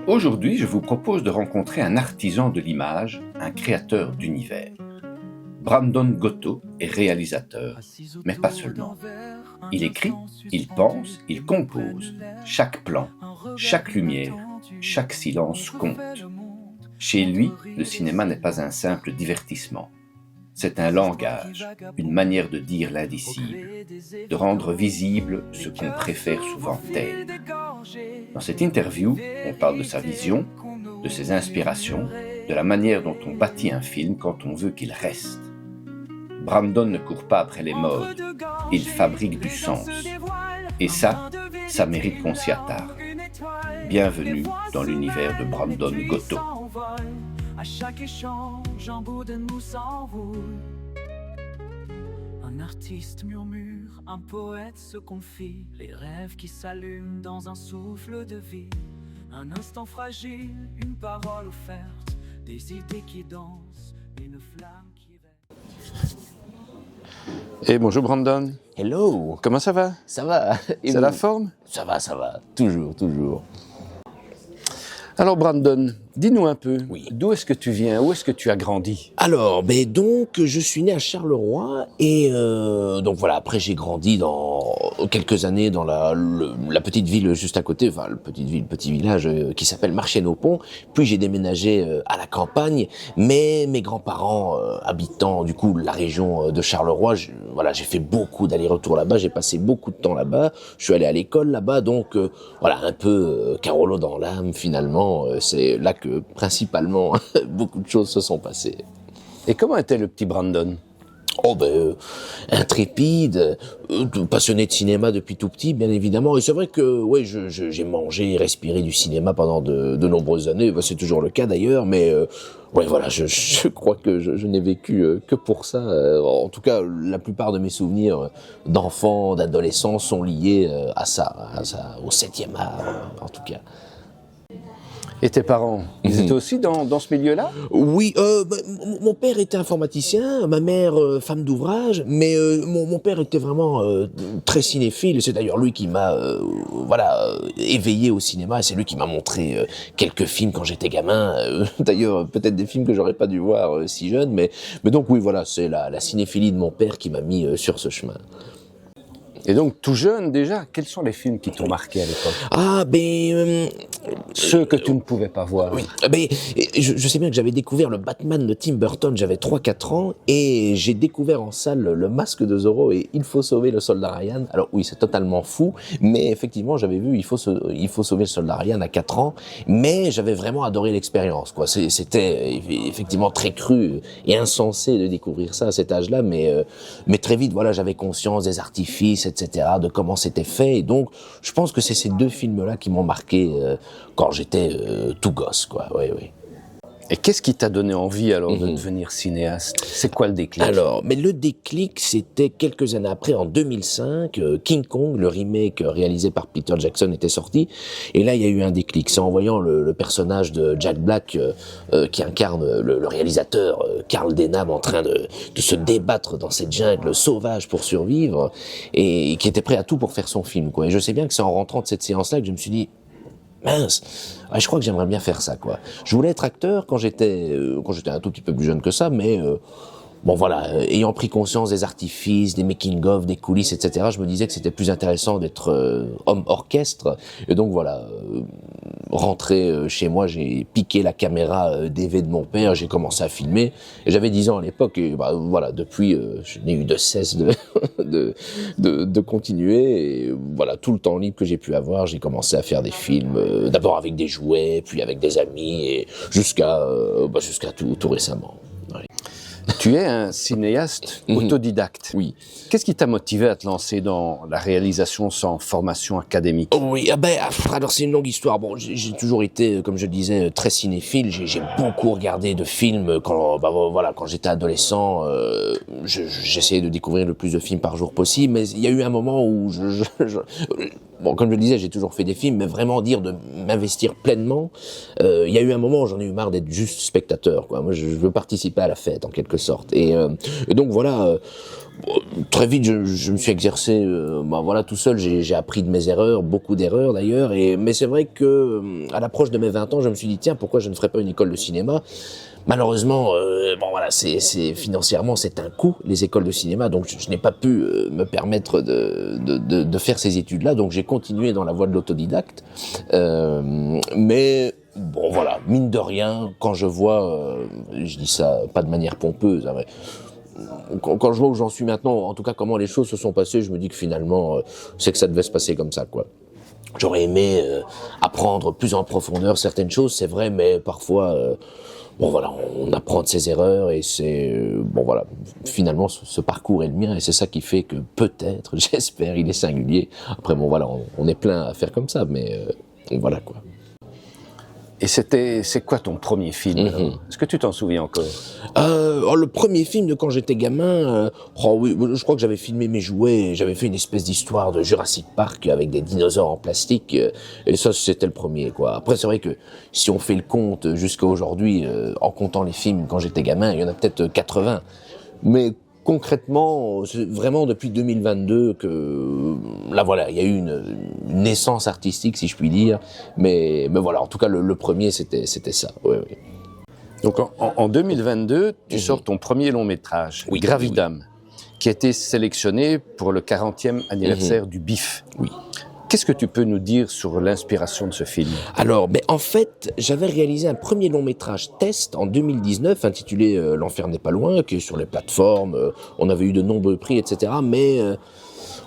Aujourd'hui, je vous propose de rencontrer un artisan de l'image, un créateur d'univers. Brandon Gotto est réalisateur, mais pas seulement. Il écrit, il pense, il compose. Chaque plan, chaque lumière, chaque silence compte. Chez lui, le cinéma n'est pas un simple divertissement. C'est un langage, une manière de dire l'indicible, de rendre visible ce qu'on préfère souvent taire. Dans cette interview, on parle de sa vision, de ses inspirations, de la manière dont on bâtit un film quand on veut qu'il reste. Brandon ne court pas après les modes, il fabrique du sens. Et ça mérite qu'on s'y attarde. Bienvenue dans l'univers de Brandon Gotto. À chaque échange, un bout de mousse s'enroule. Un artiste murmure, un poète se confie, les rêves qui s'allument dans un souffle de vie. Un instant fragile, une parole offerte, des idées qui dansent, une flamme qui éveille. Et bonjour Brandon. Hello. Comment ça va? Ça va. Et C'est vous? la forme? Ça va. Toujours. Alors Brandon, dis-nous un peu, Oui. d'où est-ce que tu viens? Où est-ce que tu as grandi? Alors, donc, je suis né à Charleroi et donc voilà. Après, j'ai grandi dans quelques années dans la petite ville juste à côté, enfin petit village qui s'appelle Marchienne-au-Pont. Puis j'ai déménagé à la campagne, mais mes grands-parents habitant du coup la région de Charleroi, j'ai fait beaucoup d'allers-retours là-bas. J'ai passé beaucoup de temps là-bas. Je suis allé à l'école là-bas, donc voilà, un peu Carolo dans l'âme finalement. C'est là que principalement beaucoup de choses se sont passées. Et comment était le petit Brandon? Intrépide, passionné de cinéma depuis tout petit, bien évidemment. Et c'est vrai que j'ai mangé et respiré du cinéma pendant de nombreuses années. C'est toujours le cas d'ailleurs, mais je crois que je n'ai vécu que pour ça. En tout cas, la plupart de mes souvenirs d'enfant, d'adolescent sont liés à ça, au 7e art, en tout cas. Et tes parents, ils étaient aussi dans ce milieu-là? Oui, mon père était informaticien, ma mère femme d'ouvrage, mais mon père était vraiment très cinéphile. C'est d'ailleurs lui qui m'a éveillé au cinéma. C'est lui qui m'a montré quelques films quand j'étais gamin. D'ailleurs, peut-être des films que j'aurais pas dû voir si jeune, mais donc oui, voilà, c'est la cinéphilie de mon père qui m'a mis sur ce chemin. Et donc, tout jeune déjà, quels sont les films qui t'ont marqué à l'époque? Ceux que tu ne pouvais pas voir. Oui, je sais bien que j'avais découvert le Batman de Tim Burton, j'avais 3-4 ans, et j'ai découvert en salle le Masque de Zorro et Il faut sauver le soldat Ryan. Alors oui, c'est totalement fou, mais effectivement, j'avais vu Il faut sauver le soldat Ryan à 4 ans, mais j'avais vraiment adoré l'expérience, quoi. C'était effectivement très cru et insensé de découvrir ça à cet âge-là, mais très vite, voilà, j'avais conscience des artifices, etc., de comment c'était fait, et donc je pense que c'est ces deux films-là qui m'ont marqué quand j'étais tout gosse, quoi. Oui. Et qu'est-ce qui t'a donné envie alors de devenir cinéaste? C'est quoi le déclic? Alors, mais le déclic, c'était quelques années après, en 2005, King Kong, le remake réalisé par Peter Jackson, était sorti, et là il y a eu un déclic. C'est en voyant le personnage de Jack Black qui incarne le réalisateur Carl Denham en train de se débattre dans cette jungle sauvage pour survivre, et qui était prêt à tout pour faire son film, quoi. Et je sais bien que c'est en rentrant de cette séance-là que je me suis dit, mince, je crois que j'aimerais bien faire ça, quoi. Je voulais être acteur quand j'étais un tout petit peu plus jeune que ça, mais ayant pris conscience des artifices, des making-of, des coulisses, etc., je me disais que c'était plus intéressant d'être homme orchestre. Et donc rentré chez moi, j'ai piqué la caméra DV de mon père, j'ai commencé à filmer. Et j'avais 10 ans à l'époque, et depuis, je n'ai eu de cesse de continuer. Et voilà, tout le temps libre que j'ai pu avoir, j'ai commencé à faire des films, d'abord avec des jouets, puis avec des amis, et jusqu'à tout récemment. Ouais. Tu es un cinéaste autodidacte. Oui. Qu'est-ce qui t'a motivé à te lancer dans la réalisation sans formation académique? Oui, alors c'est une longue histoire. Bon, j'ai toujours été, comme je disais, très cinéphile. J'ai beaucoup regardé de films quand j'étais adolescent. J'essayais de découvrir le plus de films par jour possible. Mais il y a eu un moment où comme je le disais, j'ai toujours fait des films, mais vraiment dire de m'investir pleinement, il y a eu un moment où j'en ai eu marre d'être juste spectateur, quoi. Moi, je veux participer à la fête, en quelque sorte. Et donc voilà, Très vite, je me suis exercé, voilà, tout seul. J'ai appris de mes erreurs, beaucoup d'erreurs d'ailleurs. Mais c'est vrai que, à l'approche de mes 20 ans, je me suis dit tiens, pourquoi je ne ferais pas une école de cinéma? Malheureusement, voilà, c'est financièrement c'est un coût, les écoles de cinéma. Donc je n'ai pas pu me permettre de faire ces études-là. Donc j'ai continué dans la voie de l'autodidacte. Mais bon, voilà, mine de rien, quand je vois, je dis ça pas de manière pompeuse, hein, mais quand je vois où j'en suis maintenant, en tout cas comment les choses se sont passées, je me dis que finalement, c'est que ça devait se passer comme ça, quoi. J'aurais aimé apprendre plus en profondeur certaines choses, c'est vrai, mais parfois, bon voilà, on apprend de ses erreurs et c'est, bon voilà, finalement ce parcours est le mien et c'est ça qui fait que peut-être, j'espère, il est singulier. Après bon voilà, on est plein à faire comme ça, mais voilà quoi. Et c'est quoi ton premier film? Est-ce que tu t'en souviens encore? Le premier film de quand j'étais gamin, oui, je crois que j'avais filmé mes jouets, j'avais fait une espèce d'histoire de Jurassic Park avec des dinosaures en plastique, et ça c'était le premier quoi. Après c'est vrai que si on fait le compte jusqu'à aujourd'hui, en comptant les films quand j'étais gamin, il y en a peut-être 80, mais concrètement, c'est vraiment depuis 2022 que là voilà, il y a eu une naissance artistique si je puis dire, mais voilà, en tout cas le premier c'était ça. Oui. Donc en 2022, tu sors ton premier long métrage, Oui, Gravidam, qui a été sélectionné pour le 40e anniversaire du BIF. Oui. Qu'est-ce que tu peux nous dire sur l'inspiration de ce film? Alors, en fait, j'avais réalisé un premier long métrage test en 2019 intitulé L'enfer n'est pas loin, qui est sur les plateformes. On avait eu de nombreux prix, etc. Mais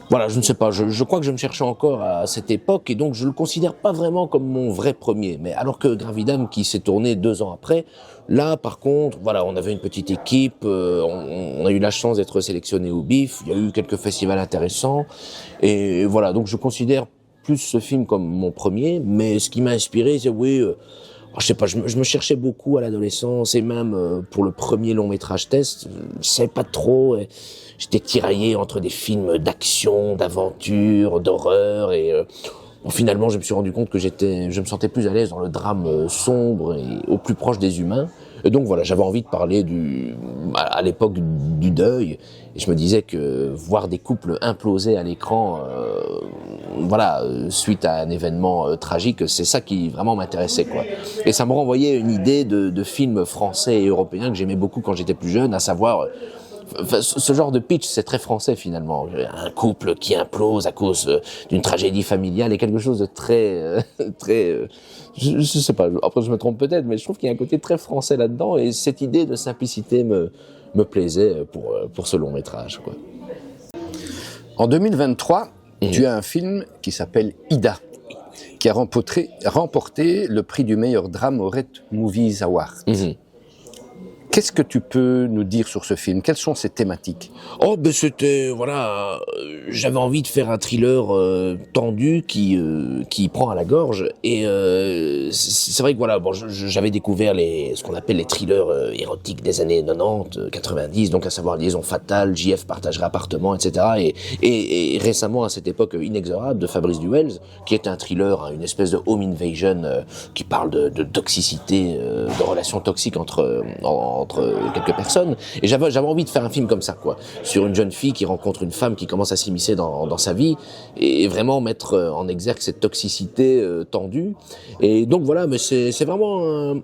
voilà, je ne sais pas. Je crois que je me cherchais encore à cette époque et donc je le considère pas vraiment comme mon vrai premier. Mais alors que Gravidam, qui s'est tourné 2 ans après, là, par contre, voilà, on avait une petite équipe. On a eu la chance d'être sélectionné au BIF. Il y a eu quelques festivals intéressants et voilà. Donc je considère plus ce film comme mon premier, mais ce qui m'a inspiré, c'est je sais pas, je me cherchais beaucoup à l'adolescence et même pour le premier long métrage test, je savais pas trop. J'étais tiraillé entre des films d'action, d'aventure, d'horreur et finalement je me suis rendu compte que je me sentais plus à l'aise dans le drame sombre et au plus proche des humains. Et donc voilà, j'avais envie de parler à l'époque du deuil. Et je me disais que voir des couples imploser à l'écran, suite à un événement tragique, c'est ça qui vraiment m'intéressait, quoi. Et ça me renvoyait une idée de films français et européens que j'aimais beaucoup quand j'étais plus jeune, à savoir, ce genre de pitch, c'est très français finalement. Un couple qui implose à cause d'une tragédie familiale est quelque chose de très, je sais pas. Après, je me trompe peut-être, mais je trouve qu'il y a un côté très français là-dedans et cette idée de simplicité me plaisait pour ce long métrage, quoi. En 2023, tu as un film qui s'appelle Ida, qui a remporté le prix du meilleur drame au Red Movies Awards. Qu'est-ce que tu peux nous dire sur ce film? Quelles sont ses thématiques? C'était, j'avais envie de faire un thriller tendu qui prend à la gorge et c'est vrai que j'avais découvert ce qu'on appelle les thrillers érotiques des années 90, 90, donc à savoir Liaison fatale, JF partagerait appartement, etc. Et récemment à cette époque Inexorable de Fabrice Duels, qui est un thriller, une espèce de home invasion qui parle de toxicité, de relations toxiques entre quelques personnes, et j'avais envie de faire un film comme ça, quoi, sur une jeune fille qui rencontre une femme qui commence à s'immiscer dans sa vie, et vraiment mettre en exergue cette toxicité tendue. Et donc voilà, mais c'est vraiment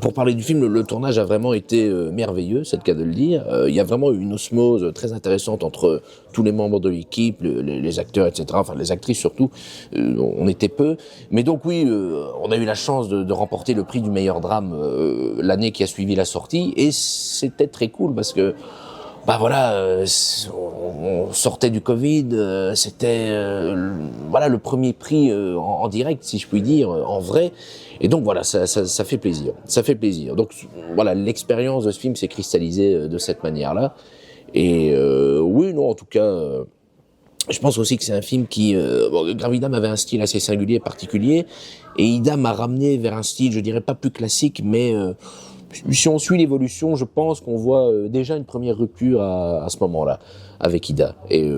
pour parler du film, le tournage a vraiment été merveilleux, c'est le cas de le dire. Il y a vraiment eu une osmose très intéressante entre tous les membres de l'équipe, les acteurs, etc. Enfin, les actrices surtout. On était peu. Mais donc oui, on a eu la chance de remporter le prix du meilleur drame l'année qui a suivi la sortie. Et c'était très cool parce que on sortait du Covid, c'était le premier prix en direct, si je puis dire, en vrai. Et donc voilà, ça fait plaisir. Ça fait plaisir. Donc voilà, l'expérience de ce film s'est cristallisée de cette manière-là. Et en tout cas, je pense aussi que c'est un film qui... Gravidam avait un style assez singulier, particulier. Et Ida m'a ramené vers un style, je dirais pas plus classique, mais... si on suit l'évolution, je pense qu'on voit déjà une première rupture à ce moment-là avec Ida. Et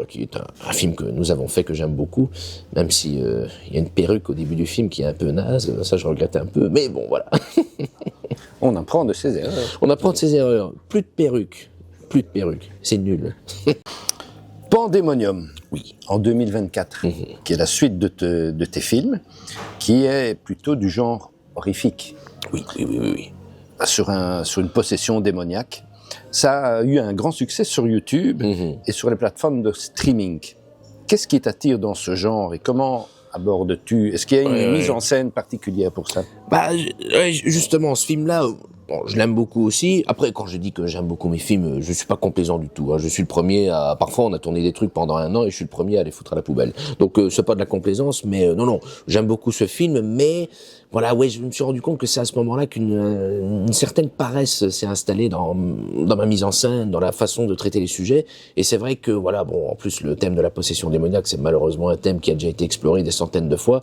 qui est un film que nous avons fait, que j'aime beaucoup, même si il y a une perruque au début du film qui est un peu naze, ça je regrette un peu, mais bon voilà. On apprend de ses erreurs. On apprend de ses erreurs. Plus de perruque. plus de perruque, c'est nul. Pandemonium, Oui. en 2024, qui est la suite de tes films, qui est plutôt du genre horrifique, Oui. sur une possession démoniaque. Ça a eu un grand succès sur YouTube et sur les plateformes de streaming. Qu'est-ce qui t'attire dans ce genre et comment abordes-tu? Est-ce qu'il y a une mise en scène particulière pour ça? Justement, ce film-là, bon, je l'aime beaucoup aussi. Après, quand je dis que j'aime beaucoup mes films, je suis pas complaisant du tout. Hein. Je suis le premier à... Parfois, on a tourné des trucs pendant 1 an et je suis le premier à les foutre à la poubelle. Donc, c'est pas de la complaisance, mais non, j'aime beaucoup ce film, mais... Voilà, je me suis rendu compte que c'est à ce moment-là qu'une certaine paresse s'est installée dans ma mise en scène, dans la façon de traiter les sujets. Et c'est vrai que, voilà, bon, en plus, le thème de la possession démoniaque, c'est malheureusement un thème qui a déjà été exploré des centaines de fois.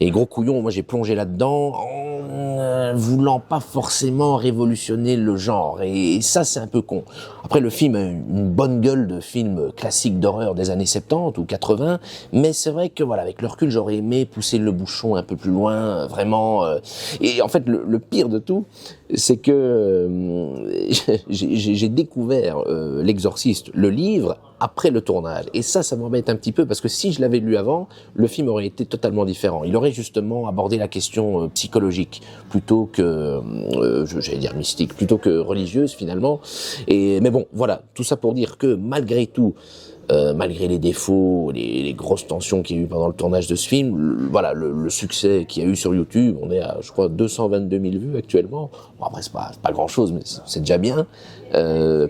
Et gros couillon, moi j'ai plongé là-dedans en voulant pas forcément révolutionner le genre. Et ça, c'est un peu con. Après, le film a une bonne gueule de film classique d'horreur des années 70 ou 80. Mais c'est vrai que, voilà, avec le recul, j'aurais aimé pousser le bouchon un peu plus loin, vraiment. Et en fait, le pire de tout, c'est que j'ai découvert L'Exorciste, le livre, après le tournage. Et ça m'embête un petit peu parce que si je l'avais lu avant, le film aurait été totalement différent. Il aurait justement abordé la question psychologique plutôt que, j'allais dire mystique, plutôt que religieuse finalement. Mais bon, voilà, tout ça pour dire que malgré tout, malgré les défauts, les grosses tensions qu'il y a eu pendant le tournage de ce film, voilà, le succès qu'il y a eu sur YouTube, on est à, je crois, 222 000 vues actuellement. Bon, après, c'est pas grand chose, mais c'est déjà bien.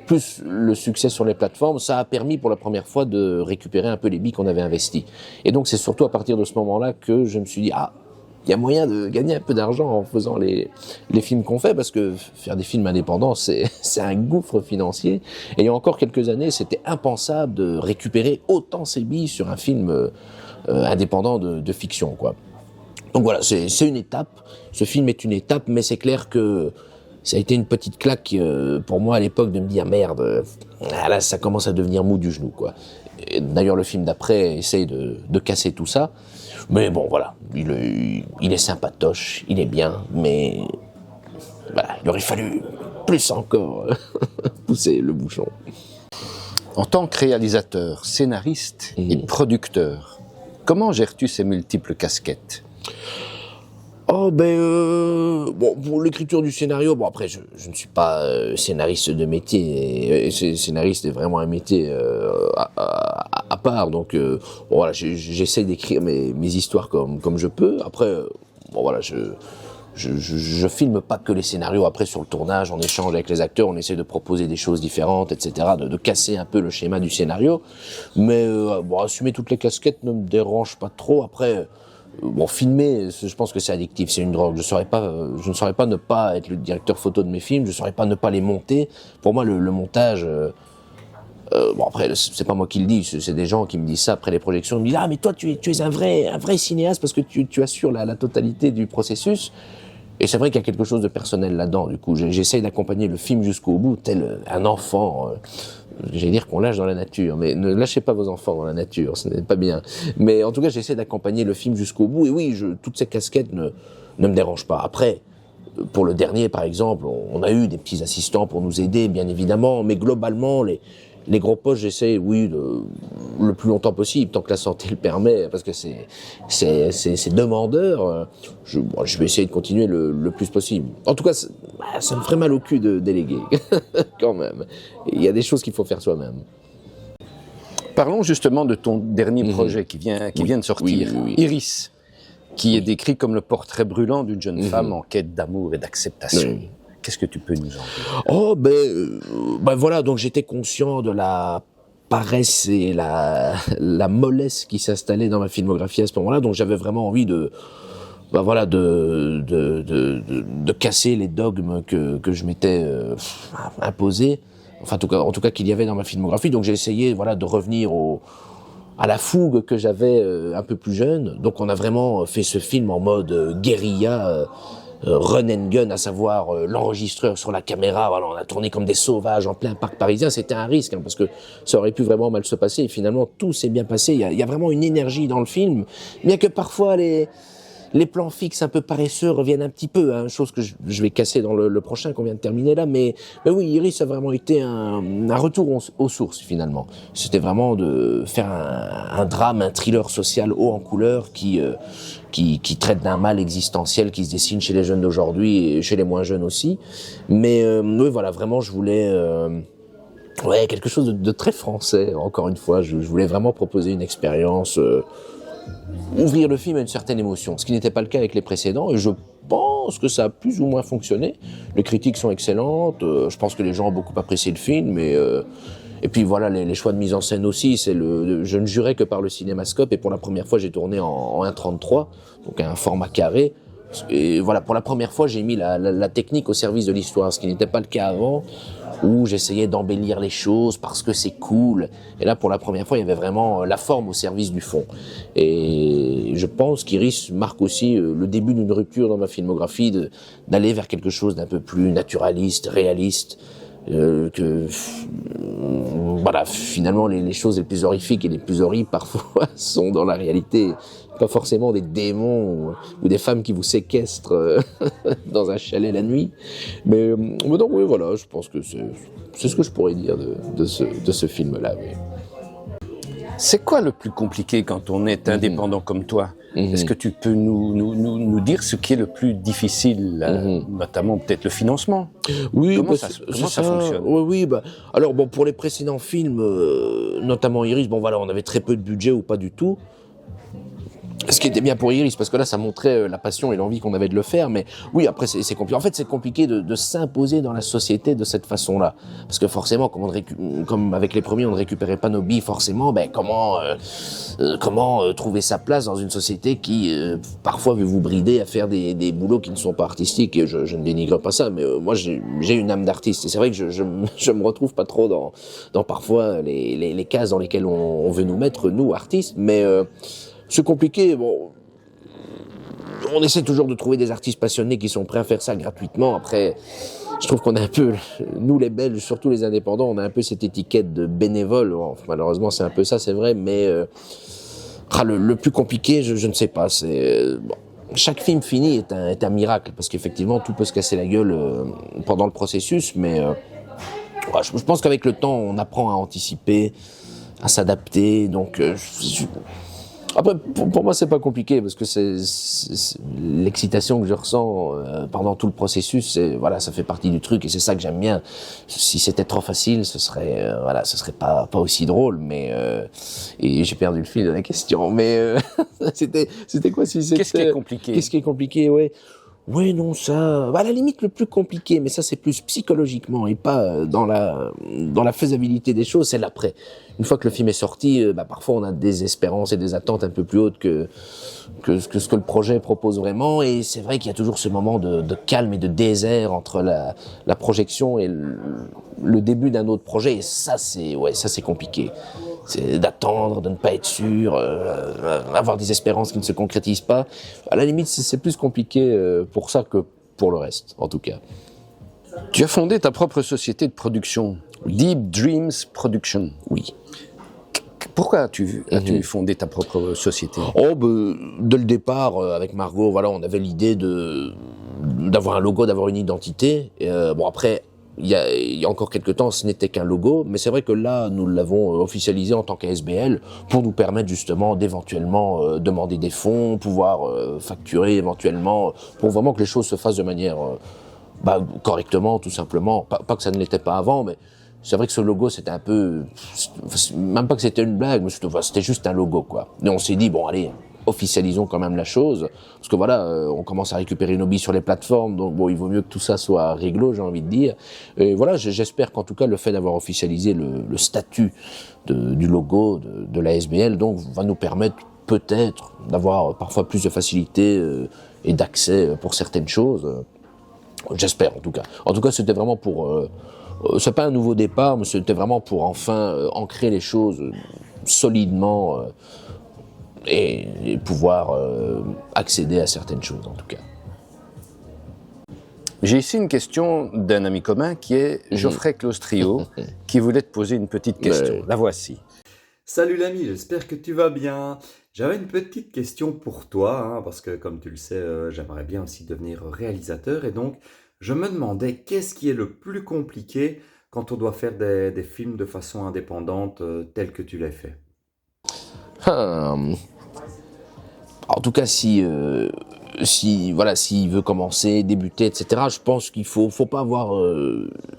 Plus le succès sur les plateformes, ça a permis pour la première fois de récupérer un peu les billes qu'on avait investis. Et donc, c'est surtout à partir de ce moment-là que je me suis dit, il y a moyen de gagner un peu d'argent en faisant les films qu'on fait, parce que faire des films indépendants, c'est un gouffre financier. Et il y a encore quelques années, c'était impensable de récupérer autant ses billes sur un film indépendant de fiction, quoi. Donc voilà, c'est une étape. Ce film est une étape, mais c'est clair que ça a été une petite claque pour moi à l'époque de me dire merde, là ça commence à devenir mou du genou, quoi. D'ailleurs, le film d'après essaye de casser tout ça. Mais bon, voilà, il est sympatoche, il est bien, mais voilà, il aurait fallu plus encore pousser le bouchon. En tant que réalisateur, scénariste et producteur, comment gères-tu ces multiples casquettes? Bon, pour l'écriture du scénario, bon après je ne suis pas scénariste de métier, et scénariste est vraiment un métier à part, donc bon, voilà, j'essaie d'écrire mes histoires comme je peux. Après, bon voilà, je filme pas que les scénarios. Après, sur le tournage, on échange avec les acteurs, on essaie de proposer des choses différentes, etc., de casser un peu le schéma du scénario. Mais bon, assumer toutes les casquettes ne me dérange pas trop. Après, bon, filmer, je pense que c'est addictif, c'est une drogue. Je ne saurais pas ne pas être le directeur photo de mes films, je ne saurais pas ne pas les monter. Pour moi, le montage... bon après, c'est pas moi qui le dis, c'est des gens qui me disent ça après les projections. Ils me disent mais toi tu es un vrai cinéaste parce que tu assures la totalité du processus. Et c'est vrai qu'il y a quelque chose de personnel là-dedans. Du coup, j'essaye d'accompagner le film jusqu'au bout, tel un enfant. J'allais dire qu'on lâche dans la nature, mais ne lâchez pas vos enfants dans la nature, ce n'est pas bien. Mais en tout cas, j'essaie d'accompagner le film jusqu'au bout. Et oui, toutes ces casquettes ne me dérangent pas. Après, pour le dernier, par exemple, on a eu des petits assistants pour nous aider, bien évidemment, mais globalement, les gros postes, j'essaie, oui, le plus longtemps possible, tant que la santé le permet, parce que c'est demandeur. Je vais essayer de continuer le plus possible. En tout cas, ça me ferait mal au cul de déléguer, quand même. Il y a des choses qu'il faut faire soi-même. Parlons justement de ton dernier projet qui vient de sortir, oui. Iris, qui est décrit comme le portrait brûlant d'une jeune femme en quête d'amour et d'acceptation. Oui. Qu'est-ce que tu peux nous en dire? Voilà, donc j'étais conscient de la paresse et la mollesse qui s'installait dans ma filmographie à ce moment-là, donc j'avais vraiment envie de casser les dogmes que je m'étais imposés, enfin en tout cas qu'il y avait dans ma filmographie. Donc j'ai essayé de revenir à la fougue que j'avais un peu plus jeune. Donc on a vraiment fait ce film en mode guérilla, run and gun, à savoir l'enregistreur sur la caméra. Voilà, on a tourné comme des sauvages en plein parc parisien. C'était un risque parce que ça aurait pu vraiment mal se passer. Et finalement, tout s'est bien passé. Il y a vraiment une énergie dans le film, bien que parfois les plans fixes un peu paresseux reviennent un petit peu, hein, chose que je vais casser dans le prochain qu'on vient de terminer là, mais oui, Iris a vraiment été un retour aux sources finalement. C'était vraiment de faire un drame, un thriller social haut en couleur qui traite d'un mal existentiel qui se dessine chez les jeunes d'aujourd'hui et chez les moins jeunes aussi. Mais oui, voilà, vraiment, je voulais quelque chose de très français. Encore une fois, je voulais vraiment proposer une expérience, ouvrir le film à une certaine émotion, ce qui n'était pas le cas avec les précédents. Et je pense que ça a plus ou moins fonctionné. Les critiques sont excellentes. Je pense que les gens ont beaucoup apprécié le film. Et puis voilà, les choix de mise en scène aussi, je ne jurais que par le cinémascope, et pour la première fois j'ai tourné en 1.33, donc un format carré, et voilà, pour la première fois j'ai mis la technique au service de l'histoire, ce qui n'était pas le cas avant, où j'essayais d'embellir les choses parce que c'est cool, et là pour la première fois il y avait vraiment la forme au service du fond. Et je pense qu'Iris marque aussi le début d'une rupture dans ma filmographie, d'aller vers quelque chose d'un peu plus naturaliste, réaliste, voilà, finalement les choses les plus horrifiques et les plus horribles parfois sont dans la réalité pas forcément des démons ou des femmes qui vous séquestrent dans un chalet la nuit, mais donc oui, voilà, je pense que c'est ce que je pourrais dire de ce film-là. Oui. C'est quoi le plus compliqué quand on est indépendant comme toi? Est-ce que tu peux nous dire ce qui est le plus difficile, notamment peut-être le financement? Oui, comment ça fonctionne? Oui, alors bon, pour les précédents films, notamment Iris, bon voilà, on avait très peu de budget ou pas du tout. Ce qui était bien pour Iris, parce que là, ça montrait la passion et l'envie qu'on avait de le faire. Mais oui, après, c'est compliqué. En fait, c'est compliqué de s'imposer dans la société de cette façon-là. Parce que forcément, comme avec les premiers, on ne récupérait pas nos billes, forcément, comment trouver sa place dans une société qui, parfois, veut vous brider à faire des boulots qui ne sont pas artistiques. Et je ne dénigre pas ça, mais moi, j'ai une âme d'artiste. Et c'est vrai que je me retrouve pas trop dans parfois les cases dans lesquelles on veut nous mettre, nous, artistes. Mais c'est compliqué, bon, on essaie toujours de trouver des artistes passionnés qui sont prêts à faire ça gratuitement. Après, je trouve qu'on a un peu, nous les Belges, surtout les indépendants, on a un peu cette étiquette de bénévole. Bon, malheureusement, c'est un peu ça, c'est vrai, mais le plus compliqué, je ne sais pas, chaque film fini est un miracle, parce qu'effectivement, tout peut se casser la gueule pendant le processus, mais je pense qu'avec le temps, on apprend à anticiper, à s'adapter, donc après, pour moi, c'est pas compliqué, parce que c'est l'excitation que je ressens pendant tout le processus. Voilà, ça fait partie du truc, et c'est ça que j'aime bien. Si c'était trop facile, ce serait pas aussi drôle. Mais et j'ai perdu le fil de la question. Mais c'était quoi si c'était... Qu'est-ce qui est compliqué? Qu'est-ce qui est compliqué, ouais. Oui, non, ça, à la limite, le plus compliqué, mais ça, c'est plus psychologiquement et pas dans la faisabilité des choses, c'est l'après. Une fois que le film est sorti, parfois on a des espérances et des attentes un peu plus hautes que ce que le projet propose vraiment, et c'est vrai qu'il y a toujours ce moment de calme et de désert entre la projection et le début d'un autre projet, et ça, c'est compliqué. C'est d'attendre, de ne pas être sûr, avoir des espérances qui ne se concrétisent pas. À la limite, c'est plus compliqué pour ça que pour le reste, en tout cas. Tu as fondé ta propre société de production, Deep Dreams Production. Oui. Pourquoi as-tu fondé ta propre société? Dès le départ, avec Margot, voilà, on avait l'idée d'avoir un logo, d'avoir une identité. Après, il y a encore quelques temps, ce n'était qu'un logo, mais c'est vrai que là, nous l'avons officialisé en tant qu'ASBL pour nous permettre justement d'éventuellement demander des fonds, pouvoir facturer éventuellement, pour vraiment que les choses se fassent de manière correctement, tout simplement. Pas que ça ne l'était pas avant, mais c'est vrai que ce logo, c'était un peu... Même pas que c'était une blague, mais c'était juste un logo, quoi. Et on s'est dit, bon, allez, officialisons quand même la chose, parce que voilà, on commence à récupérer nos billes sur les plateformes, donc bon, il vaut mieux que tout ça soit réglo, j'ai envie de dire. Et voilà, j'espère qu'en tout cas, le fait d'avoir officialisé le statut du logo de la SBL, donc, va nous permettre peut-être d'avoir parfois plus de facilité et d'accès pour certaines choses. J'espère, en tout cas. En tout cas, c'était vraiment pour... c'est pas un nouveau départ, mais c'était vraiment pour enfin ancrer les choses solidement et pouvoir accéder à certaines choses, en tout cas. J'ai ici une question d'un ami commun qui est Geoffrey Claustrio, qui voulait te poser une petite question. La voici. Salut l'ami, j'espère que tu vas bien. J'avais une petite question pour toi, hein, parce que comme tu le sais, j'aimerais bien aussi devenir réalisateur et donc je me demandais qu'est-ce qui est le plus compliqué quand on doit faire des films de façon indépendante tels que tu l'as fait. Hum, En tout cas, si voilà, s'il veut commencer, débuter, etc. Je pense qu'il faut pas avoir,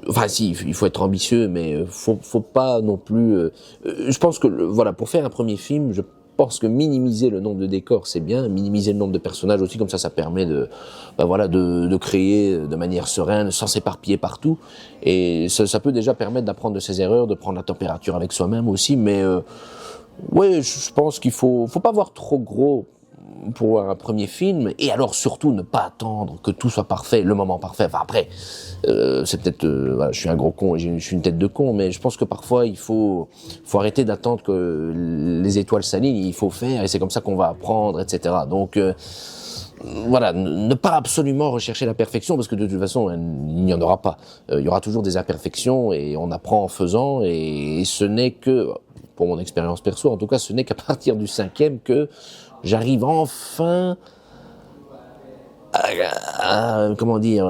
enfin si, il faut être ambitieux, mais faut pas non plus. Je pense que voilà, pour faire un premier film, je pense que minimiser le nombre de décors c'est bien, minimiser le nombre de personnages aussi, comme ça permet de créer de manière sereine, sans s'éparpiller partout, et ça peut déjà permettre d'apprendre de ses erreurs, de prendre la température avec soi-même aussi, mais ouais, je pense qu'il faut pas voir trop gros pour voir un premier film, et alors surtout ne pas attendre que tout soit parfait, le moment parfait. Enfin après, c'est peut-être, voilà, je suis un gros con et je suis une tête de con, mais je pense que parfois il faut arrêter d'attendre que les étoiles s'alignent, il faut faire, et c'est comme ça qu'on va apprendre, etc. Donc voilà, ne pas absolument rechercher la perfection, parce que de toute façon, il n'y en aura pas. Il y aura toujours des imperfections, et on apprend en faisant, et ce n'est que, pour mon expérience perso, en tout cas, ce n'est qu'à partir du 5e que j'arrive enfin comment dire,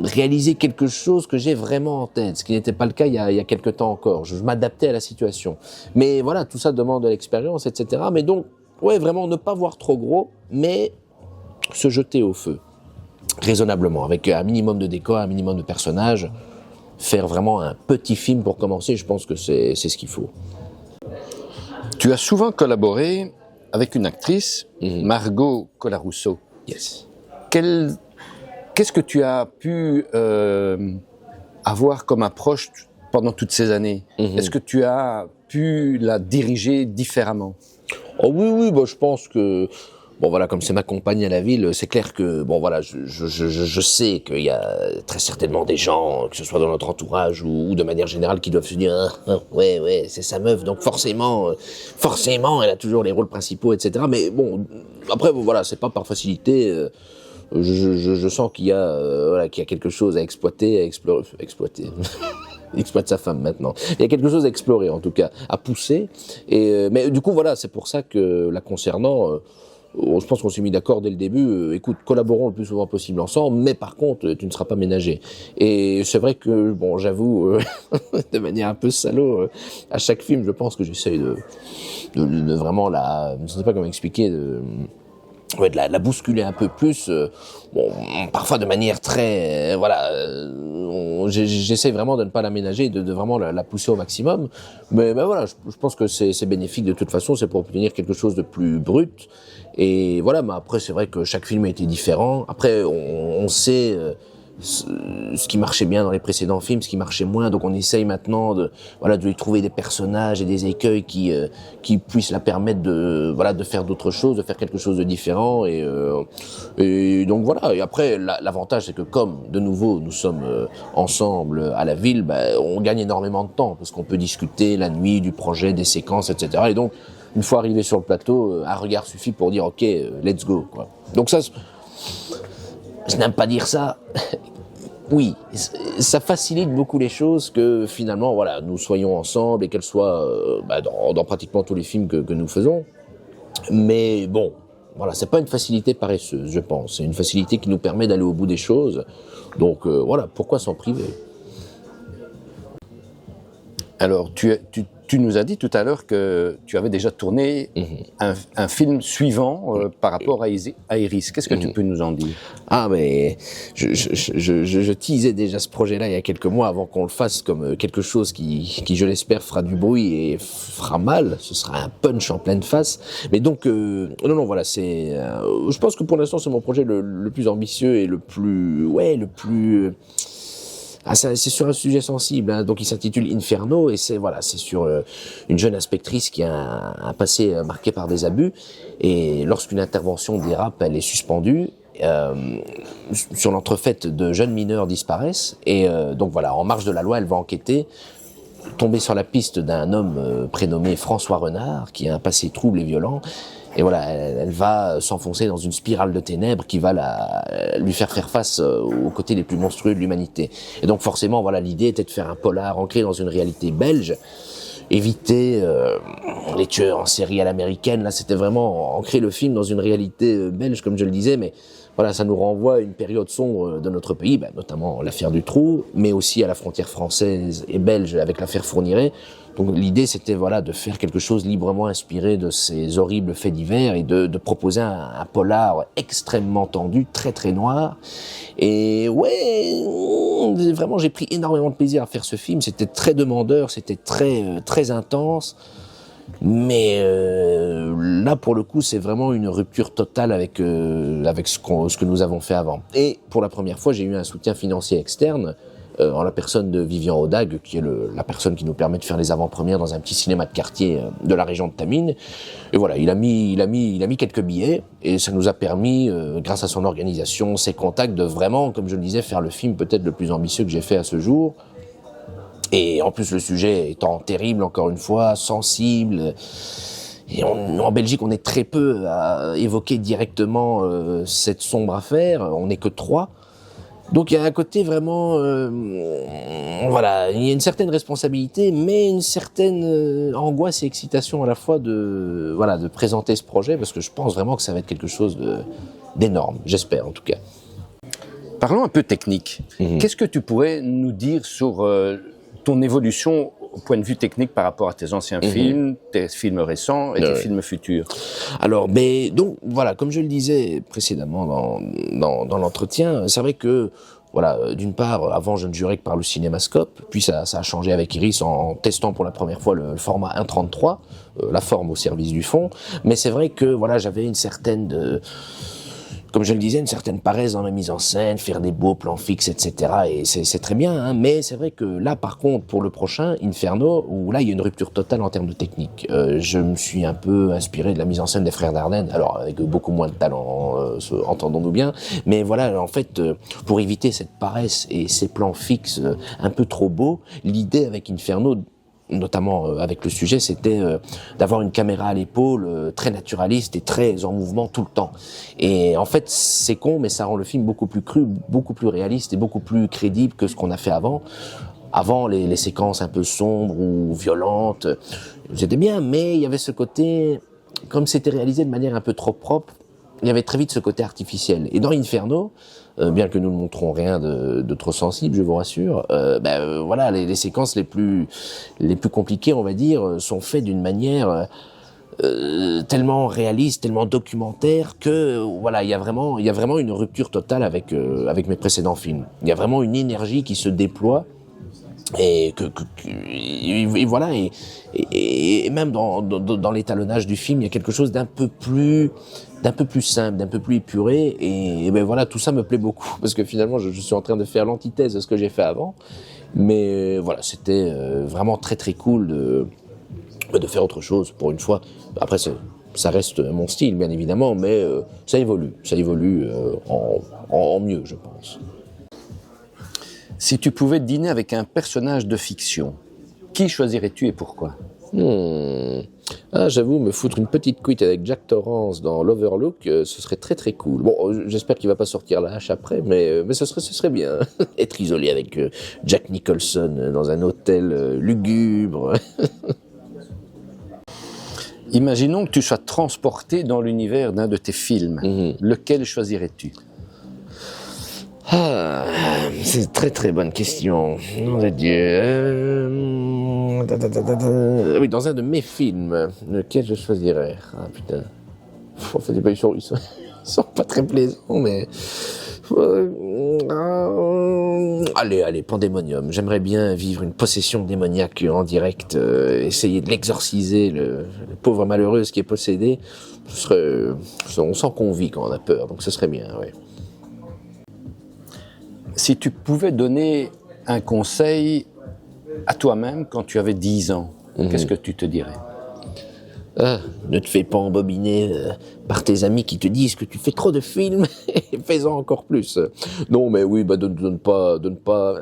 réaliser quelque chose que j'ai vraiment en tête, ce qui n'était pas le cas il y a quelque temps encore. Je m'adaptais à la situation. Mais voilà, tout ça demande de l'expérience, etc. Mais donc, ouais, vraiment ne pas voir trop gros, mais se jeter au feu, raisonnablement, avec un minimum de décors, un minimum de personnages, faire vraiment un petit film pour commencer, je pense que c'est ce qu'il faut. Tu as souvent collaboré avec une actrice, Margot Collarusso. Yes. Qu'est-ce que tu as pu avoir comme approche pendant toutes ces années? Est-ce que tu as pu la diriger différemment? Oh oui, bah, je pense que, bon voilà, comme c'est ma compagne à la ville, c'est clair que, bon voilà, je sais qu'il y a très certainement des gens, que ce soit dans notre entourage ou de manière générale, qui doivent se dire, ouais, c'est sa meuf, donc forcément, elle a toujours les rôles principaux, etc. Mais bon, après, voilà, c'est pas par facilité. Je sens qu'il y a, voilà, qu'il y a quelque chose à exploiter, à exploiter. Il exploite sa femme maintenant. Il y a quelque chose à explorer, en tout cas, à pousser. Et mais du coup, voilà, c'est pour ça que la concernant, je pense qu'on s'est mis d'accord dès le début. Écoute, collaborons le plus souvent possible ensemble, mais par contre, tu ne seras pas ménagé. Et c'est vrai que, bon, j'avoue, de manière un peu salaud, à chaque film, je pense que j'essaye de vraiment je ne sais pas comment expliquer, de la bousculer un peu plus, bon, parfois de manière très, voilà, j'essaie vraiment de ne pas la ménager, de vraiment la pousser au maximum, mais voilà, je pense que c'est bénéfique de toute façon, c'est pour obtenir quelque chose de plus brut, et voilà, mais après c'est vrai que chaque film a été différent, après on sait ce qui marchait bien dans les précédents films, ce qui marchait moins, donc on essaye maintenant de lui trouver des personnages et des écueils qui puissent la permettre de faire d'autres choses, de faire quelque chose de différent, et donc voilà. Et après l'avantage c'est que comme de nouveau nous sommes ensemble à la ville, on gagne énormément de temps parce qu'on peut discuter la nuit du projet, des séquences, etc. Et donc une fois arrivé sur le plateau, un regard suffit pour dire ok, let's go, quoi. Donc ça, je n'aime pas dire ça. Oui, ça facilite beaucoup les choses que finalement, voilà, nous soyons ensemble et qu'elle soit dans pratiquement tous les films que nous faisons. Mais bon, voilà, c'est pas une facilité paresseuse, je pense. C'est une facilité qui nous permet d'aller au bout des choses. Donc voilà, pourquoi s'en priver? Alors, tu nous as dit tout à l'heure que tu avais déjà tourné un film suivant par rapport à Iris. Qu'est-ce que tu peux nous en dire? Ah, mais je teasais déjà ce projet-là il y a quelques mois avant qu'on le fasse comme quelque chose qui, je l'espère, fera du bruit et fera mal. Ce sera un punch en pleine face. Mais donc, non, voilà, je pense que pour l'instant, c'est mon projet le plus ambitieux et le plus. C'est sur un sujet sensible, hein. Donc il s'intitule Inferno, et c'est sur une jeune inspectrice qui a un passé marqué par des abus, et lorsqu'une intervention dérape, elle est suspendue. Sur l'entrefaite, de jeunes mineurs disparaissent, et donc voilà, en marge de la loi, elle va enquêter, tomber sur la piste d'un homme prénommé François Renard, qui a un passé trouble et violent. Et voilà, elle va s'enfoncer dans une spirale de ténèbres qui va lui faire face aux côtés les plus monstrueux de l'humanité. Et donc forcément, voilà, l'idée était de faire un polar ancré dans une réalité belge. éviter les tueurs en série à l'américaine. Là, c'était vraiment ancrer le film dans une réalité belge, comme je le disais, mais voilà, ça nous renvoie à une période sombre de notre pays, notamment l'affaire du Trou, mais aussi à la frontière française et belge avec l'affaire Fourniret. Donc l'idée, c'était voilà de faire quelque chose librement inspiré de ces horribles faits divers et de proposer un polar extrêmement tendu, très très noir. Et ouais, vraiment, j'ai pris énormément de plaisir à faire ce film. C'était très demandeur, c'était très intense. Mais là, pour le coup, c'est vraiment une rupture totale avec ce que nous avons fait avant. Et pour la première fois, j'ai eu un soutien financier externe en la personne de Vivian Odag, qui est la personne qui nous permet de faire les avant-premières dans un petit cinéma de quartier de la région de Tamines. Et voilà, il a mis quelques billets et ça nous a permis, grâce à son organisation, ses contacts, de vraiment, comme je le disais, faire le film peut-être le plus ambitieux que j'ai fait à ce jour. Et en plus, le sujet étant terrible, encore une fois, sensible. Et en Belgique, on est très peu à évoquer directement cette sombre affaire. On n'est que 3. Donc il y a un côté vraiment, voilà, il y a une certaine responsabilité, mais une certaine angoisse et excitation à la fois de présenter ce projet, parce que je pense vraiment que ça va être quelque chose d'énorme, j'espère en tout cas. Parlons un peu technique. Qu'est-ce que tu pourrais nous dire sur ton évolution au point de vue technique par rapport à tes anciens films, tes films récents et tes films futurs? Alors, donc voilà, comme je le disais précédemment dans l'entretien, c'est vrai que voilà, d'une part, avant je ne jurais que par le cinémascope, puis ça a changé avec Iris en testant pour la première fois le format 1.33, la forme au service du fond, mais c'est vrai que voilà, j'avais une certaine comme je le disais, une certaine paresse dans la mise en scène, faire des beaux plans fixes, etc. Et c'est très bien, hein, mais c'est vrai que là, par contre, pour le prochain, Inferno, où là, il y a une rupture totale en termes de technique. Je me suis un peu inspiré de la mise en scène des Frères Dardenne, alors avec beaucoup moins de talent, entendons-nous bien, mais voilà, en fait, pour éviter cette paresse et ces plans fixes un peu trop beaux, l'idée avec Inferno, notamment avec le sujet, c'était d'avoir une caméra à l'épaule très naturaliste et très en mouvement tout le temps. Et en fait, c'est con, mais ça rend le film beaucoup plus cru, beaucoup plus réaliste et beaucoup plus crédible que ce qu'on a fait avant. Avant, les séquences un peu sombres ou violentes, c'était bien, mais il y avait ce côté, comme c'était réalisé de manière un peu trop propre, il y avait très vite ce côté artificiel. Et dans Inferno, bien que nous ne montrons rien de trop sensible, je vous rassure, voilà, les séquences les plus compliquées, on va dire, sont faites d'une manière tellement réaliste, tellement documentaire que voilà, il y a vraiment une rupture totale avec mes précédents films. Il y a vraiment une énergie qui se déploie et et voilà, et même dans l'étalonnage du film, il y a quelque chose d'un peu plus simple, d'un peu plus épuré, et ben voilà, tout ça me plaît beaucoup, parce que finalement je suis en train de faire l'antithèse de ce que j'ai fait avant, mais voilà, c'était vraiment très très cool de faire autre chose pour une fois. Après ça reste mon style bien évidemment, mais ça évolue en mieux, je pense. Si tu pouvais dîner avec un personnage de fiction, qui choisirais-tu et pourquoi? Ah, j'avoue, me foutre une petite cuite avec Jack Torrance dans l'Overlook, ce serait très très cool. Bon, j'espère qu'il va pas sortir la hache après, mais ce serait bien. Être isolé avec Jack Nicholson dans un hôtel lugubre. Imaginons que tu sois transporté dans l'univers d'un de tes films. Lequel choisirais-tu? Ah, c'est une très très bonne question. Nom de Dieu. Oui, dans un de mes films, lequel je choisirais? Ah putain. En fait, ils sont pas très plaisants, mais... Allez, Pandémonium. J'aimerais bien vivre une possession démoniaque en direct, essayer de l'exorciser, le pauvre malheureuse qui est possédé. On sent qu'on vit quand on a peur, donc ce serait bien, oui. Si tu pouvais donner un conseil à toi-même quand tu avais 10 ans, qu'est-ce que tu te dirais? Ne te fais pas embobiner par tes amis qui te disent que tu fais trop de films, et fais-en encore plus. Non, mais oui, de ne pas...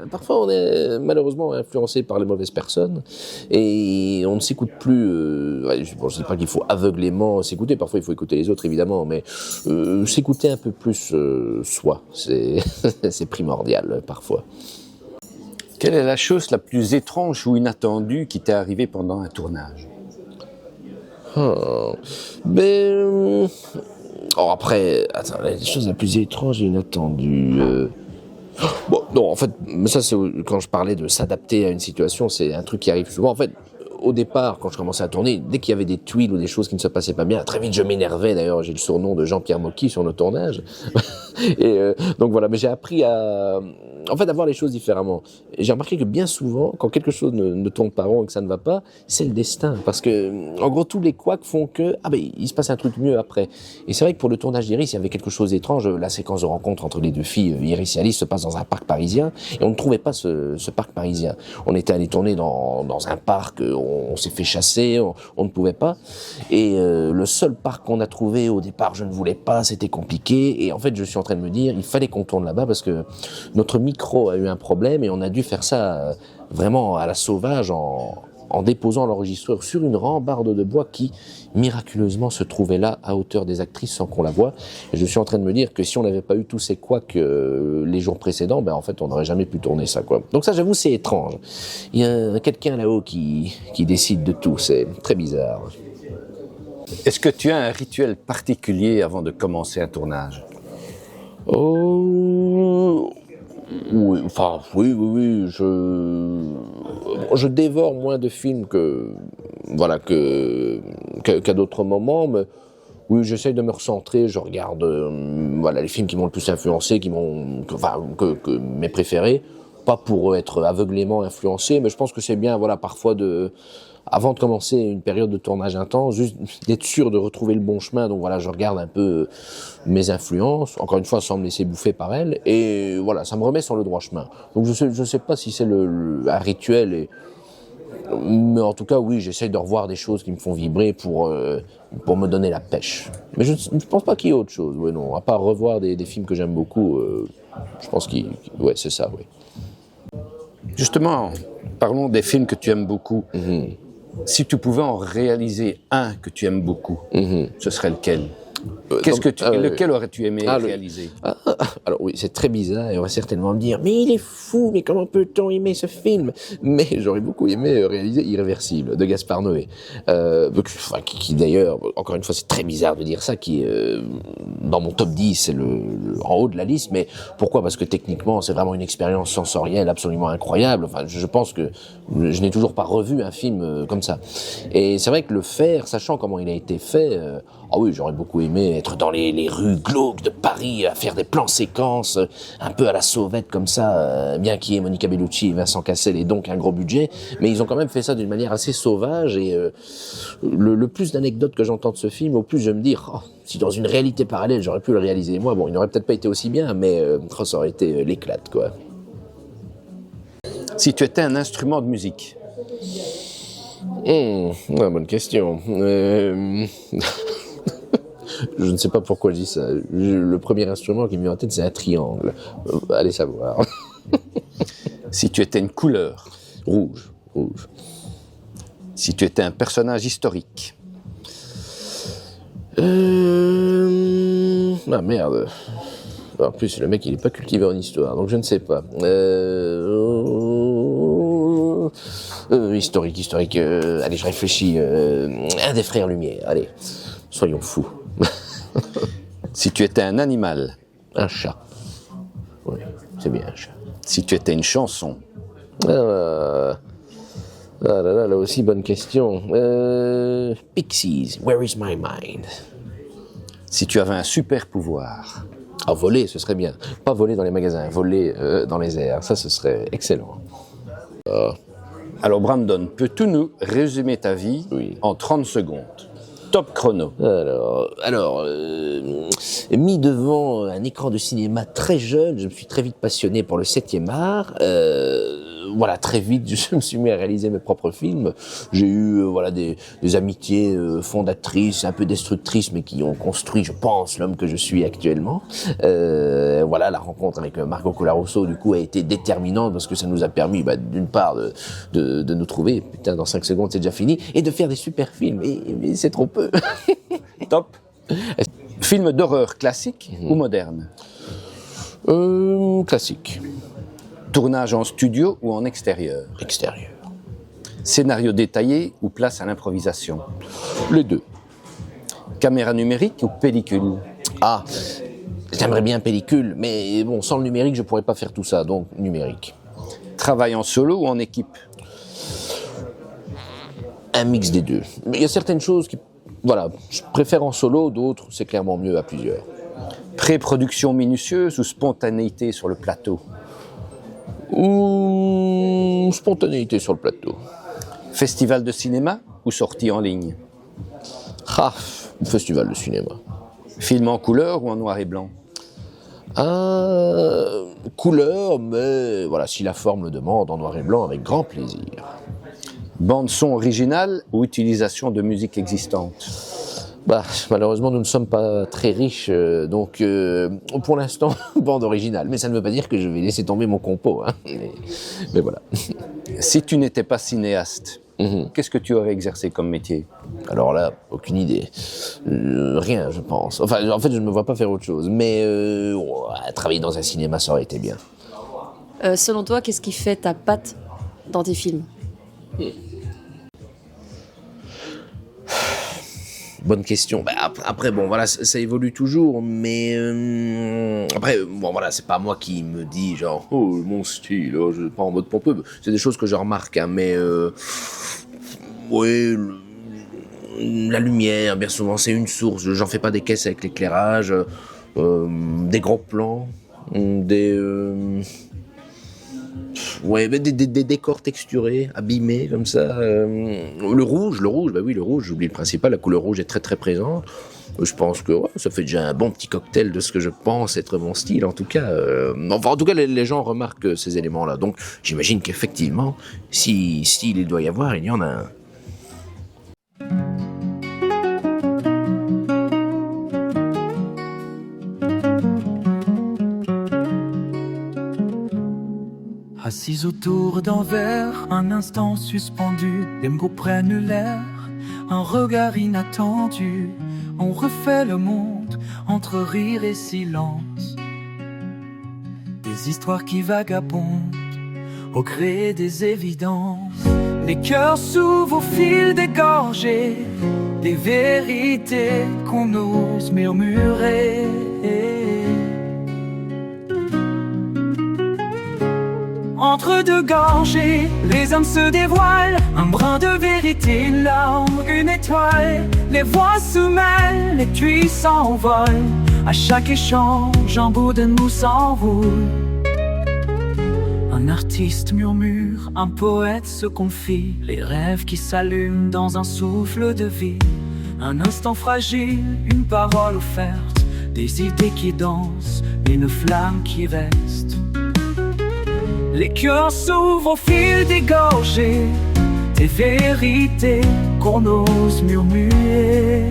Parfois, on est malheureusement influencé par les mauvaises personnes, et on ne s'écoute plus... je ne dis pas qu'il faut aveuglément s'écouter, parfois il faut écouter les autres, évidemment, mais s'écouter un peu plus soi, c'est primordial, parfois. Quelle est la chose la plus étrange ou inattendue qui t'est arrivée pendant un tournage? Ben... Alors après, attends, la chose la plus étrange et inattendue... Bon, non, en fait, mais ça c'est quand je parlais de s'adapter à une situation, c'est un truc qui arrive souvent. En fait, au départ, quand je commençais à tourner, dès qu'il y avait des tuiles ou des choses qui ne se passaient pas bien, très vite je m'énervais. D'ailleurs, j'ai le surnom de Jean-Pierre Mocky sur nos tournages. Et donc voilà, mais j'ai appris à voir les choses différemment. Et j'ai remarqué que bien souvent, quand quelque chose ne tourne pas rond et que ça ne va pas, c'est le destin. Parce que, en gros, tous les couacs font que, il se passe un truc mieux après. Et c'est vrai que pour le tournage d'Iris, il y avait quelque chose d'étrange. La séquence de rencontre entre les deux filles, Iris et Alice, se passe dans un parc parisien. Et on ne trouvait pas ce parc parisien. On était allé tourner dans un parc, on s'est fait chasser, on ne pouvait pas. Et le seul parc qu'on a trouvé, au départ, je ne voulais pas, c'était compliqué. Et en fait, je suis en train de me dire, il fallait qu'on tourne là-bas parce que notre micro a eu un problème et on a dû faire ça vraiment à la sauvage en déposant l'enregistreur sur une rambarde de bois qui, miraculeusement, se trouvait là, à hauteur des actrices, sans qu'on la voie. Et je suis en train de me dire que si on n'avait pas eu tous ces couacs les jours précédents, en fait, on n'aurait jamais pu tourner ça, quoi. Donc ça, j'avoue, c'est étrange. Il y a quelqu'un là-haut qui décide de tout. C'est très bizarre. Est-ce que tu as un rituel particulier avant de commencer un tournage? Oh... Oui, je dévore moins de films qu'à d'autres moments, mais oui, j'essaye de me recentrer, je regarde les films qui m'ont le plus influencé, que mes préférés, pas pour être aveuglément influencé, mais je pense que c'est bien, parfois avant de commencer une période de tournage intense, juste d'être sûr de retrouver le bon chemin. Donc je regarde un peu mes influences, encore une fois sans me laisser bouffer par elles, et ça me remet sur le droit chemin. Donc je sais pas si c'est un rituel, mais en tout cas oui, j'essaye de revoir des choses qui me font vibrer pour me donner la pêche. Mais je ne pense pas qu'il y ait autre chose, non, à part revoir des films que j'aime beaucoup, je pense c'est ça, oui. Justement, parlons des films que tu aimes beaucoup. Mm-hmm. Si tu pouvais en réaliser un que tu aimes beaucoup, ce serait lequel? Lequel aurais-tu aimé réaliser? Alors oui, c'est très bizarre et on va certainement me dire « Mais il est fou, mais comment peut-on aimer ce film ?» Mais j'aurais beaucoup aimé réaliser Irréversible de Gaspard Noé. Qui d'ailleurs, encore une fois, c'est très bizarre de dire ça, qui est dans mon top 10, c'est en haut de la liste. Mais pourquoi? Parce que techniquement, c'est vraiment une expérience sensorielle absolument incroyable. Enfin, je pense que je n'ai toujours pas revu un film comme ça. Et c'est vrai que le faire, sachant comment il a été fait... j'aurais beaucoup aimé être dans les rues glauques de Paris, à faire des plans séquences, un peu à la sauvette comme ça, bien qu'il y ait Monica Bellucci et Vincent Cassel et donc un gros budget, mais ils ont quand même fait ça d'une manière assez sauvage et le plus d'anecdotes que j'entends de ce film, au plus je me dis, si dans une réalité parallèle j'aurais pu le réaliser moi, il n'aurait peut-être pas été aussi bien, mais ça aurait été l'éclate, quoi. Si tu étais un instrument de musique? Bonne question. Je ne sais pas pourquoi je dis ça. Le premier instrument qui me vient en tête, c'est un triangle. Allez savoir. Si tu étais une couleur? Rouge. Si tu étais un personnage historique? Merde. En plus, le mec, il est pas cultivé en histoire, donc je ne sais pas. Historique. Allez, je réfléchis. Un des frères Lumière. Allez, soyons fous. Si tu étais un animal? Un chat. Oui, c'est bien un chat. Si tu étais une chanson? Là aussi, bonne question. Pixies, Where is my mind? Si tu avais un super pouvoir? Voler, ce serait bien. Pas voler dans les magasins, voler dans les airs. Ça, ce serait excellent. Alors, Brandon, peux-tu nous résumer ta vie en 30 secondes? Top chrono. Alors, mis devant un écran de cinéma très jeune, je me suis très vite passionné pour le 7e art. Très vite, je me suis mis à réaliser mes propres films. J'ai eu des amitiés fondatrices, un peu destructrices, mais qui ont construit, je pense, l'homme que je suis actuellement. La rencontre avec Marco Colarusso, du coup, a été déterminante parce que ça nous a permis, d'une part, de nous trouver, putain, dans 5 secondes, c'est déjà fini, et de faire des super films. Et c'est trop peu. Top. Film d'horreur classique ou moderne? Classique. Tournage en studio ou en extérieur? Extérieur. Scénario détaillé ou place à l'improvisation? Les deux. Caméra numérique ou pellicule? Ah, j'aimerais bien pellicule, mais bon, sans le numérique, je pourrais pas faire tout ça, donc numérique. Travail en solo ou en équipe? Un mix des deux. Mais il y a certaines choses qui, voilà, je préfère en solo, d'autres, c'est clairement mieux à plusieurs. Pré-production minutieuse ou spontanéité sur le plateau? Ou spontanéité sur le plateau. Festival de cinéma ou sortie en ligne? Ah, festival de cinéma. Film en couleur ou en noir et blanc? Couleur, mais voilà, si la forme le demande, en noir et blanc, avec grand plaisir. Bande son originale ou utilisation de musique existante? Bah, malheureusement, nous ne sommes pas très riches, donc pour l'instant, bande originale. Mais ça ne veut pas dire que je vais laisser tomber mon compo, hein. Mais voilà. Si tu n'étais pas cinéaste, qu'est-ce que tu aurais exercé comme métier? Alors là, aucune idée. Rien, je pense. Enfin, en fait, je ne me vois pas faire autre chose. Mais travailler dans un cinéma, ça aurait été bien. Selon toi, qu'est-ce qui fait ta patte dans tes films? Bonne question. Bah, après, bon, voilà, ça évolue toujours, mais après, bon, voilà, c'est pas moi qui me dis genre, oh, mon style, oh, je pas en mode pompeux. C'est des choses que je remarque, hein, mais ouais, la lumière, bien souvent, c'est une source. J'en fais pas des caisses avec l'éclairage, des gros plans, ouais, des décors texturés, abîmés, comme ça. Le rouge, bah oui, le rouge, j'oublie le principal, la couleur rouge est très très présente. Je pense que ouais, ça fait déjà un bon petit cocktail de ce que je pense être mon style, en tout cas. Enfin, en tout cas, les gens remarquent ces éléments-là. Donc, j'imagine qu'effectivement, si style il doit y avoir, il y en a un. Assis autour d'un verre, un instant suspendu, les mots prennent l'air, un regard inattendu. On refait le monde entre rire et silence. Des histoires qui vagabondent au gré des évidences. Les cœurs s'ouvrent au fil des gorgées, des vérités qu'on ose murmurer. Entre deux gorgées, les hommes se dévoilent, un brin de vérité, une larme, une étoile. Les voix se mêlent, les tuiles s'envolent. À chaque échange, un bout de nous s'enroule. Un artiste murmure, un poète se confie, les rêves qui s'allument dans un souffle de vie. Un instant fragile, une parole offerte, des idées qui dansent, une flamme qui reste. Les cœurs s'ouvrent au fil des gorgées, des vérités qu'on ose murmurer.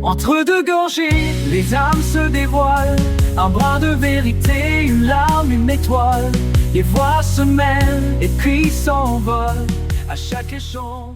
Entre deux gorgées, les âmes se dévoilent, un brin de vérité, une larme, une étoile. Les voix se mêlent, les cris s'envolent, à chaque échange.